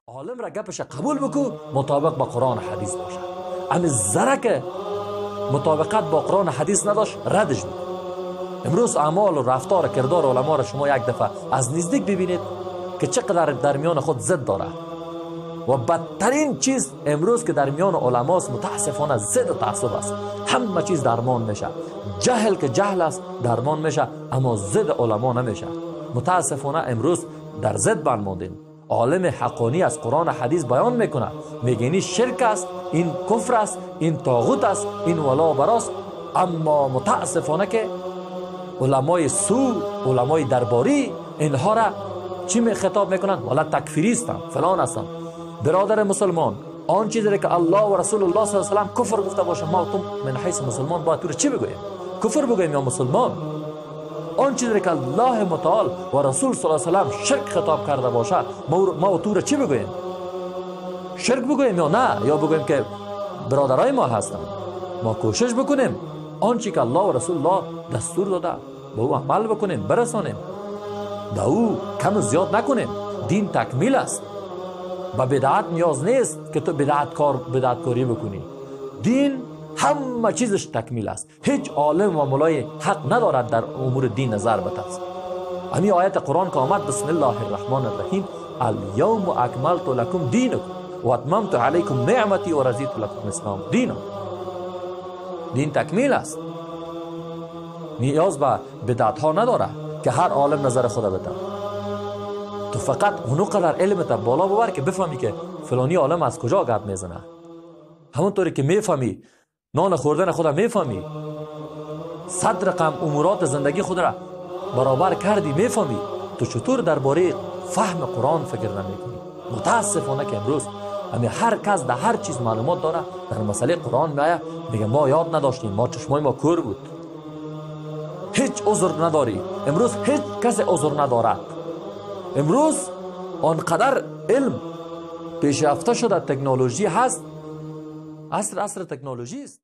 عالم را گپش قبول بکو مطابق با قرآن حدیث باشه. امی ذره که مطابقت با قرآن حدیث نداشت ردش بکن. امروز اعمال و رفتار و کردار علما را شما یک دفعه از نزدیک ببینید که چقدر در میان خود ضد داره. و بدترین چیز امروز که در میان علماست متاسفانه ضد و تعصب است. همه چیز درمان میشه. جهل که جهل است درمان میشه، اما ضد علما نمیشه. متاسفانه امروز در ضد بنماندیم. عالم حقانی از قرآن حدیث بیان میکنه، میگه این شرک است، این کفر است، این طاغوت است، این ولا براست. اما متاسفانه که علمای سو، علمای درباری اینها را چی می خطاب میکنن؟ والا تکفیریستن، فلان هستن. برادر مسلمان، آن چیزی که الله و رسول الله صلی الله علیه و کفر گفته باشه، ما و تو من حیث مسلمان باید تو چی بگوییم؟ کفر بگوییم یا مسلمان؟ آن چیزی که الله متعال و رسول صلی الله علیه و شرک خطاب کرده باشه، ما و تو چی بگوییم؟ شرک بگوییم یا نه؟ یا بگوییم که برادرای ما هستن؟ ما کوشش بکنیم آن چیزی که الله و رسول الله دستور داده به او عمل بکنیم، برسانیم، به او کم و زیاد نکنیم. دین تکمیل است. با بدعت نیاز نیست که تو بدعتکاری بکنی. دین همه چیزش تکمیل است. هیچ عالم و مولای حق ندارد در امور دین نظر بتاست. همین آیت قرآن که آمد بسم الله الرحمن الرحیم الیوم اکملت لکم دینکم و اتممت علیکم نعمتی و رضیت لکم اسلام دینا. دین تکمیل است. نیاز به بدعت ها نداره که هر عالم نظر خدا بده. تو فقط اونقدر علمت بالا ببر که بفهمی که فلانی عالم از کجا گپ میزنه. همونطوری که میفهمی نان خوردن خدا میفهمی، 100 رقم امورات زندگی خود را برابر کردی میفهمی، تو چطور درباره فهم قرآن فکر نمیکنی؟ متاسفانه که امروز هر کس در هر چیز معلومات داره، در مسئله قرآن میایه میگه ما یاد نداشتیم، ما چشمای ما کور بود. هیچ عذر نداری. امروز هیچ کس عذر ندارد. امروز آنقدر علم پیشرفته شده، تکنولوژی هست، عصر تکنولوژی است.